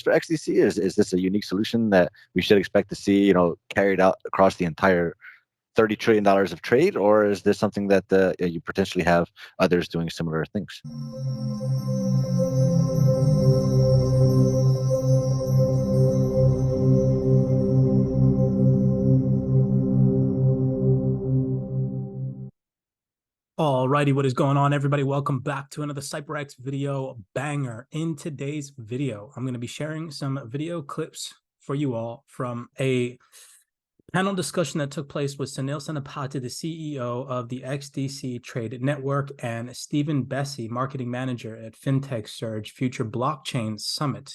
for XDC? Is this a unique solution that we should expect to see, carried out across the entire $30 trillion of trade, or is this something that you potentially have others doing similar things? Alrighty, what is going on, everybody? Welcome back to another CYPRX video banger. In today's video, I'm going to be sharing some video clips for you all from a panel discussion that took place with Sunil Senapati, the CEO of the XDC Trade Network, and Stephen Bessie, marketing manager at FinTech Surge Future Blockchain Summit.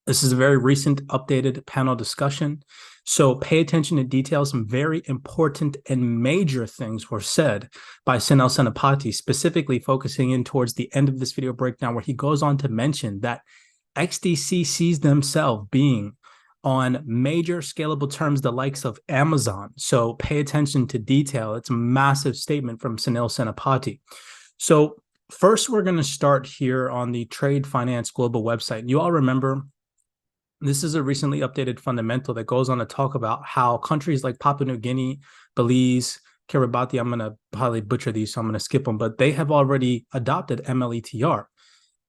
This is a very recent updated panel discussion, so pay attention to details. Some very important and major things were said by Sunil Senapati, specifically focusing in towards the end of this video breakdown, where he goes on to mention that XDC sees themselves being on major scalable terms, the likes of Amazon. So pay attention to detail. It's a massive statement from Sunil Senapati. So first, we're going to start here on the Trade Finance Global website. You all remember, this is a recently updated fundamental that goes on to talk about how countries like Papua New Guinea, Belize, Kiribati, I'm going to probably butcher these, so I'm going to skip them, but they have already adopted MLETR.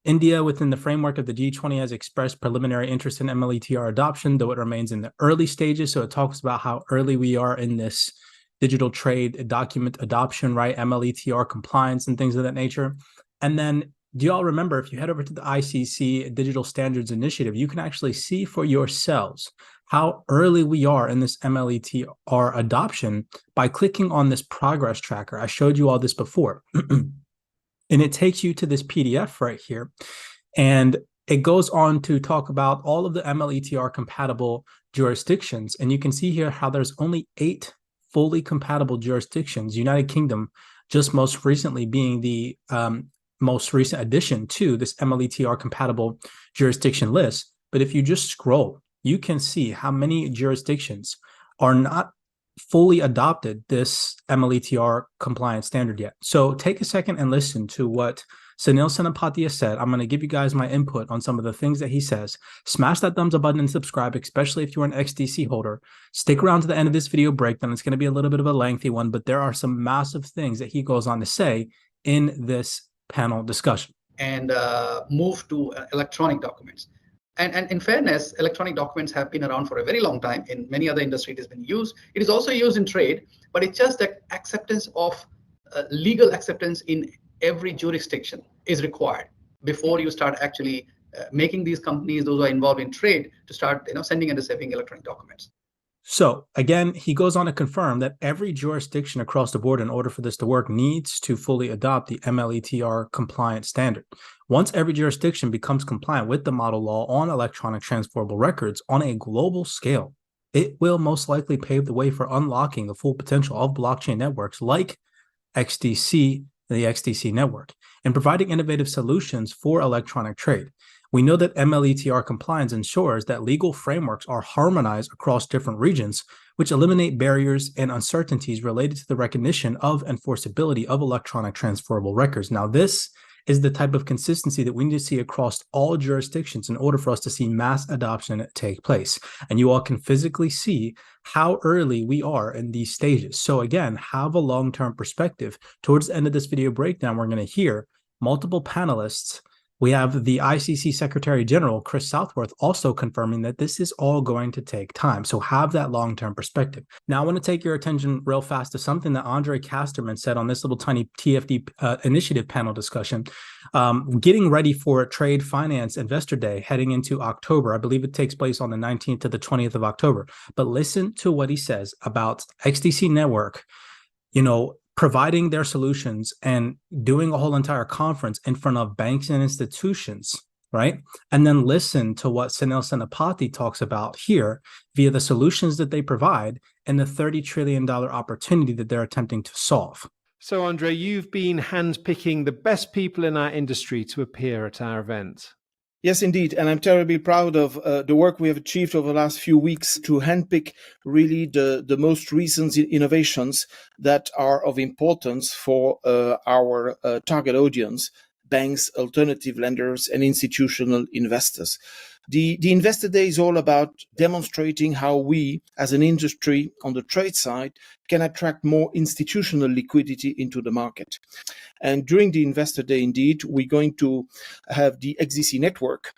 India, within the framework of the G20, has expressed preliminary interest in MLETR adoption, though it remains in the early stages. So it talks about how early we are in this digital trade document adoption, right? MLETR compliance and things of that nature. And then, do you all remember, if you head over to the ICC Digital Standards Initiative, you can actually see for yourselves how early we are in this MLETR adoption by clicking on this progress tracker. I showed you all this before. And it takes you to this PDF right here. And it goes on to talk about all of the MLETR compatible jurisdictions. And you can see here how there's only 8 fully compatible jurisdictions, United Kingdom just most recently being the most recent addition to this MLETR compatible jurisdiction list. But if you just scroll, you can see how many jurisdictions are not fully adopted this MLETR compliance standard yet. So take a second and listen to what Sunil Senapati has said. I'm going to give you guys my input on some of the things that he says. Smash that thumbs up button and subscribe, especially if you're an XDC holder. Stick around to the end of this video breakdown. It's going to be a little bit of a lengthy one, but there are some massive things that he goes on to say in this panel discussion. And move to electronic documents. And in fairness, electronic documents have been around for a very long time. In many other industries, it has been used. It is also used in trade, but it's just that acceptance of legal acceptance in every jurisdiction is required before you start actually making these companies, those who are involved in trade, to start sending and receiving electronic documents. So again, he goes on to confirm that every jurisdiction across the board, in order for this to work, needs to fully adopt the MLETR compliance standard. Once every jurisdiction becomes compliant with the model law on electronic transferable records on a global scale, it will most likely pave the way for unlocking the full potential of blockchain networks like XDC, the XDC network, and providing innovative solutions for electronic trade. We know that MLETR compliance ensures that legal frameworks are harmonized across different regions, which eliminate barriers and uncertainties related to the recognition of enforceability of electronic transferable records. Now, this is the type of consistency that we need to see across all jurisdictions in order for us to see mass adoption take place. And you all can physically see how early we are in these stages. So again, have a long-term perspective. Towards the end of this video breakdown, we're going to hear multiple panelists. We have the ICC Secretary General, Chris Southworth, also confirming that this is all going to take time. So have that long-term perspective. Now, I want to take your attention real fast to something that Andre Casterman said on this little tiny TFD initiative panel discussion, getting ready for Trade Finance Investor Day heading into October. I believe it takes place on the 19th to the 20th of October. But listen to what he says about XDC Network, providing their solutions and doing a whole entire conference in front of banks and institutions, right? And then listen to what Sunil Senapati talks about here via the solutions that they provide and the $30 trillion opportunity that they're attempting to solve. So, Andre, you've been handpicking the best people in our industry to appear at our event. Yes, indeed. And I'm terribly proud of the work we have achieved over the last few weeks to handpick really the most recent innovations that are of importance for our target audience, banks, alternative lenders, and institutional investors. The Investor Day is all about demonstrating how we, as an industry on the trade side, can attract more institutional liquidity into the market. And during the Investor Day, indeed, we're going to have the XDC network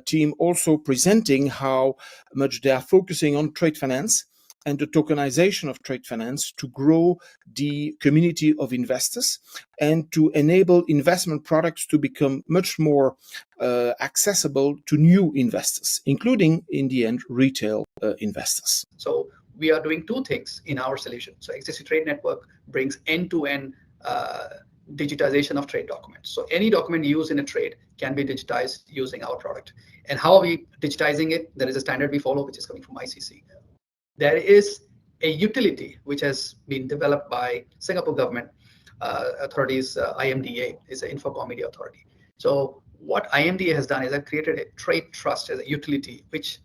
team also presenting how much they are focusing on trade finance and the tokenization of trade finance to grow the community of investors and to enable investment products to become much more accessible to new investors, including, in the end, retail investors. So we are doing two things in our solution. So XDC Trade Network brings end-to-end digitization of trade documents. So any document used in a trade can be digitized using our product. And how are we digitizing it? There is a standard we follow, which is coming from ICC. There is a utility which has been developed by Singapore government authorities. IMDA is an Infocom Media Authority. So what IMDA has done is it created a trade trust as a utility, which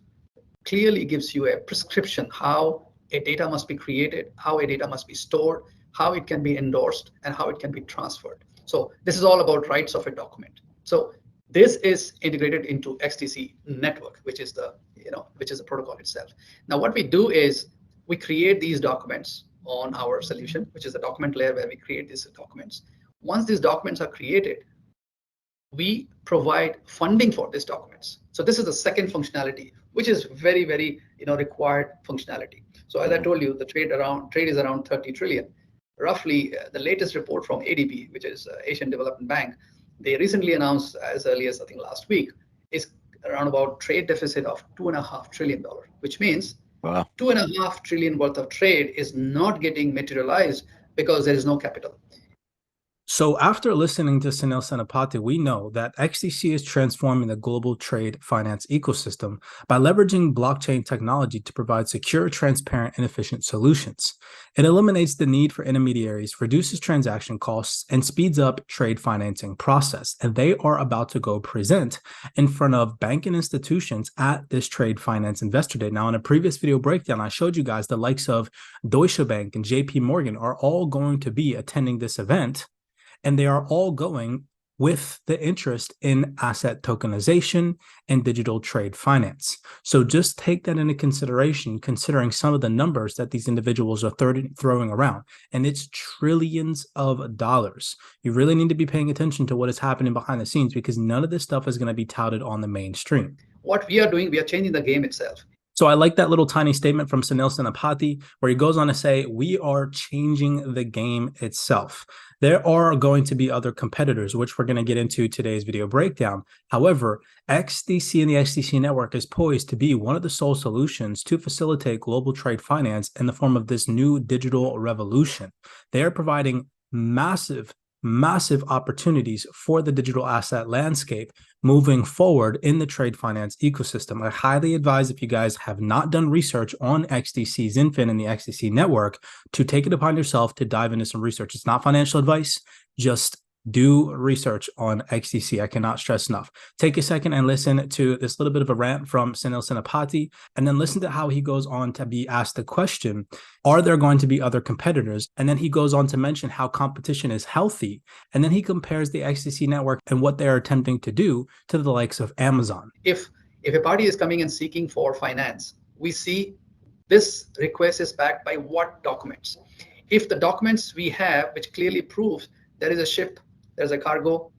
clearly gives you a prescription how a data must be created, how a data must be stored, how it can be endorsed, and how it can be transferred. So this is all about rights of a document. So this is integrated into XDC network, which is the protocol itself. Now, what we do is we create these documents on our solution, which is the document layer where we create these documents. Once these documents are created, we provide funding for these documents. So this is the second functionality, which is very, very required functionality. So as I told you, the trade is around 30 trillion. Roughly, the latest report from ADB, which is Asian Development Bank, they recently announced as early as I think last week, is around about trade deficit of $2.5 trillion, which means Wow. $2.5 trillion worth of trade is not getting materialized because there is no capital. So after listening to Sunil Senapati, we know that XDC is transforming the global trade finance ecosystem by leveraging blockchain technology to provide secure, transparent, and efficient solutions. It eliminates the need for intermediaries, reduces transaction costs, and speeds up trade financing process. And they are about to go present in front of banking institutions at this Trade Finance Investor Day. Now, in a previous video breakdown, I showed you guys the likes of Deutsche Bank and JP Morgan are all going to be attending this event. And they are all going with the interest in asset tokenization and digital trade finance. So just take that into consideration, considering some of the numbers that these individuals are throwing around. And it's trillions of dollars. You really need to be paying attention to what is happening behind the scenes, because none of this stuff is going to be touted on the mainstream. What we are doing, we are changing the game itself. So I like that little tiny statement from Sunil Senapati, where he goes on to say, we are changing the game itself. There are going to be other competitors, which we're going to get into today's video breakdown. However, XDC and the XDC network is poised to be one of the sole solutions to facilitate global trade finance in the form of this new digital revolution. They are providing massive opportunities for the digital asset landscape moving forward in the trade finance ecosystem. I highly advise, if you guys have not done research on XDC, XinFin, and the XDC network, to take it upon yourself to dive into some research. It's not financial advice, just do research on XDC. I cannot stress enough. Take a second and listen to this little bit of a rant from Sunil Senapati, and then listen to how he goes on to be asked the question, are there going to be other competitors? And then he goes on to mention how competition is healthy. And then he compares the XDC network and what they're attempting to do to the likes of Amazon. If a party is coming and seeking for finance, we see this request is backed by what documents? If the documents we have, which clearly proves there is a ship, there's a cargo,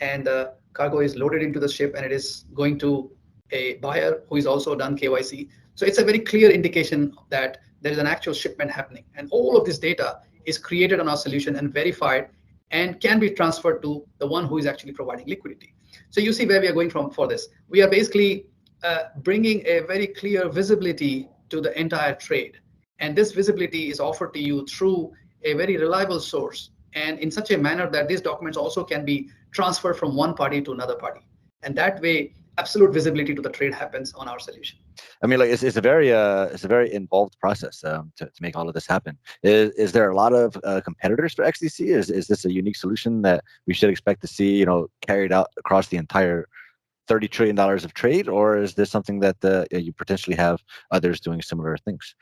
and the cargo is loaded into the ship and it is going to a buyer who is also done KYC. So it's a very clear indication that there is an actual shipment happening. And all of this data is created on our solution and verified and can be transferred to the one who is actually providing liquidity. So you see where we are going for this. We are basically bringing a very clear visibility to the entire trade. And this visibility is offered to you through a very reliable source, and in such a manner that these documents also can be transferred from one party to another party. And that way, absolute visibility to the trade happens on our solution. I mean, like it's a very involved process to make all of this happen. Is there a lot of competitors for XDC? Is this a unique solution that we should expect to see, carried out across the entire $30 trillion of trade, or is this something that you potentially have others doing similar things?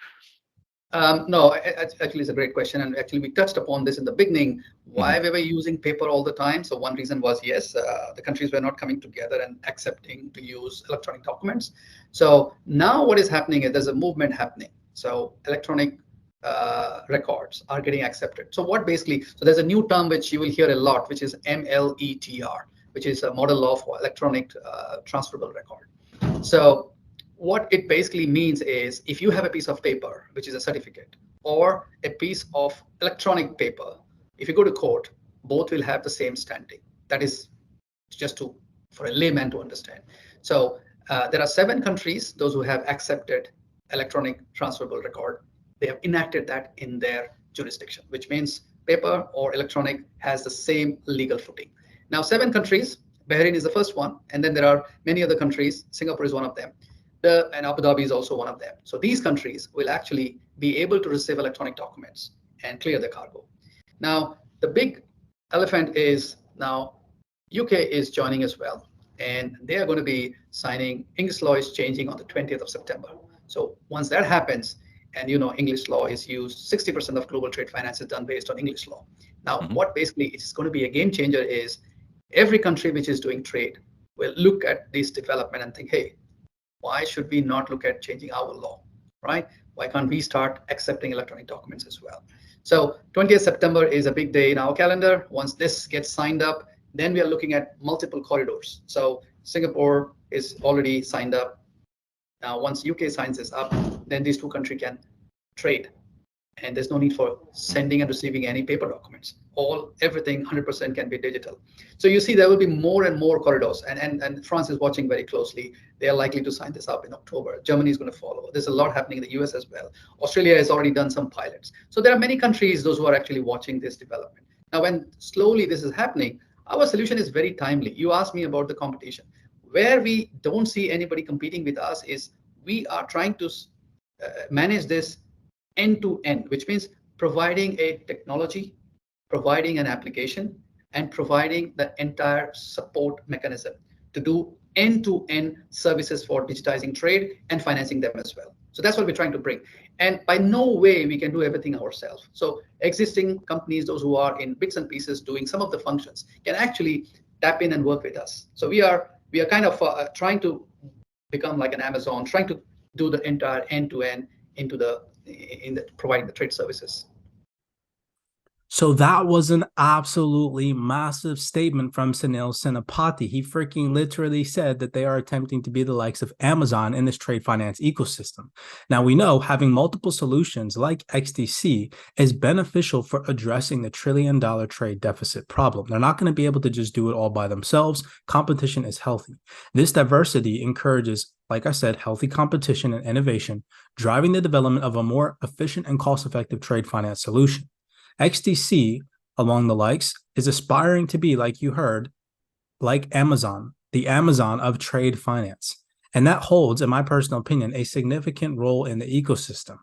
No, actually, it's a great question. And actually, we touched upon this in the beginning, why we were using paper all the time. So one reason was, yes, the countries were not coming together and accepting to use electronic documents. So now what is happening is there's a movement happening. So electronic records are getting accepted. So what basically, so there's a new term which you will hear a lot, which is MLETR, which is a model of electronic transferable record. So what it basically means is if you have a piece of paper, which is a certificate, or a piece of electronic paper, if you go to court, both will have the same standing. That is just for a layman to understand. So there are 7 countries, those who have accepted electronic transferable record. They have enacted that in their jurisdiction, which means paper or electronic has the same legal footing. Now, 7 countries, Bahrain is the first one, and then there are many other countries. Singapore is one of them. And Abu Dhabi is also one of them. So these countries will actually be able to receive electronic documents and clear the cargo. Now, the big elephant is now UK is joining as well, and they are going to be signing. English law is changing on the 20th of September. So once that happens, and English law is used, 60% of global trade finance is done based on English law. Now, what basically is going to be a game changer is every country which is doing trade will look at this development and think, hey, why should we not look at changing our law, right? Why can't we start accepting electronic documents as well? So 20th September is a big day in our calendar. Once this gets signed up, then we are looking at multiple corridors. So Singapore is already signed up. Now, once UK signs this up, then these 2 countries can trade. And there's no need for sending and receiving any paper documents. Everything 100% can be digital. So you see there will be more and more corridors, and France is watching very closely. They are likely to sign this up in October. Germany is going to follow. There's a lot happening in the US as well. Australia has already done some pilots. So there are many countries, those who are actually watching this development. Now, when slowly this is happening, our solution is very timely. You asked me about the competition. Where we don't see anybody competing with us is we are trying to manage this end-to-end, which means providing a technology, providing an application, and providing the entire support mechanism to do end-to-end services for digitizing trade and financing them as well. So that's what we're trying to bring. And by no way we can do everything ourselves. So existing companies, those who are in bits and pieces doing some of the functions, can actually tap in and work with us. So we are kind of trying to become like an Amazon, trying to do the entire end-to-end in providing the trade services. So that was an absolutely massive statement from Sunil Senapati. He freaking literally said that they are attempting to be the likes of Amazon in this trade finance ecosystem. Now, we know having multiple solutions like XDC is beneficial for addressing the $1 trillion trade deficit problem. They're not going to be able to just do it all by themselves. Competition is healthy. This diversity encourages, like I said, healthy competition and innovation, driving the development of a more efficient and cost-effective trade finance solution. XDC, along the likes, is aspiring to be, like you heard, like Amazon, the Amazon of trade finance. And that holds, in my personal opinion, a significant role in the ecosystem.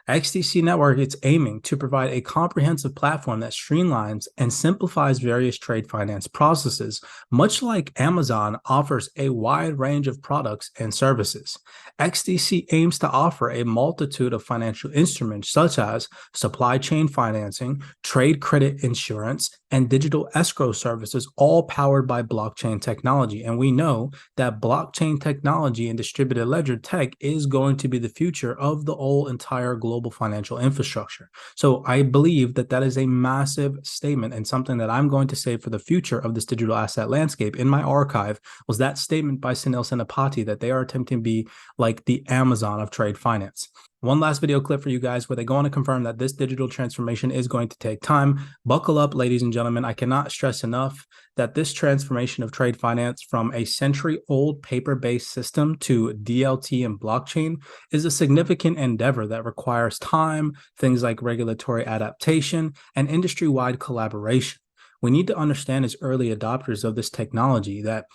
XDC Network is aiming to provide a comprehensive platform that streamlines and simplifies various trade finance processes, much like Amazon offers a wide range of products and services. XDC aims to offer a multitude of financial instruments such as supply chain financing, trade credit insurance, and digital escrow services, all powered by blockchain technology. And we know that blockchain technology and distributed ledger tech is going to be the future of the whole entire global financial infrastructure. So I believe that that is a massive statement, and something that I'm going to say for the future of this digital asset landscape in my archive was that statement by Sunil Senapati that they are attempting to be like the Amazon of trade finance. One last video clip for you guys where they go on to confirm that this digital transformation is going to take time. Buckle up, ladies and gentlemen. I cannot stress enough that this transformation of trade finance from a century-old paper-based system to DLT and blockchain is a significant endeavor that requires time, things like regulatory adaptation, and industry-wide collaboration. We need to understand as early adopters of this technology that,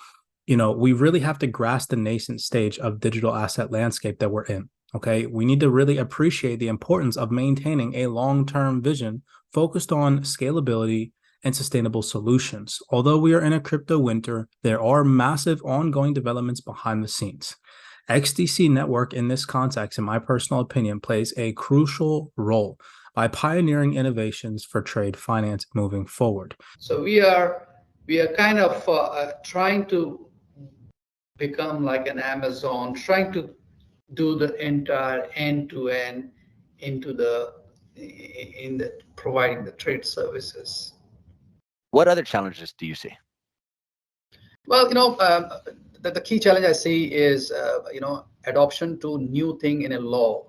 we really have to grasp the nascent stage of digital asset landscape that we're in. Okay, we need to really appreciate the importance of maintaining a long-term vision focused on scalability and sustainable solutions. Although we are in a crypto winter, there are massive ongoing developments behind the scenes. XDC network in this context, in my personal opinion, plays a crucial role by pioneering innovations for trade finance moving forward. So we are kind of trying to become like an Amazon, trying to do the entire end-to-end in providing the trade services. What other challenges do you see? Well, the key challenge I see is adoption to new thing in a law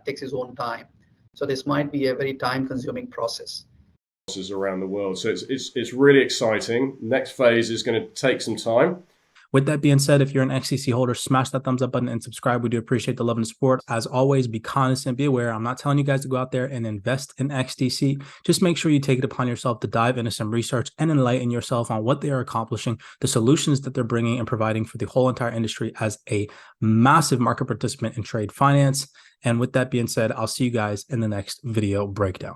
takes its own time. So this might be a very time-consuming process. Around the world, so it's really exciting. Next phase is going to take some time. With that being said, if you're an XDC holder, smash that thumbs up button and subscribe. We do appreciate the love and support. As always, be cognizant, be aware. I'm not telling you guys to go out there and invest in XDC. Just make sure you take it upon yourself to dive into some research and enlighten yourself on what they are accomplishing, the solutions that they're bringing and providing for the whole entire industry as a massive market participant in trade finance. And with that being said, I'll see you guys in the next video breakdown.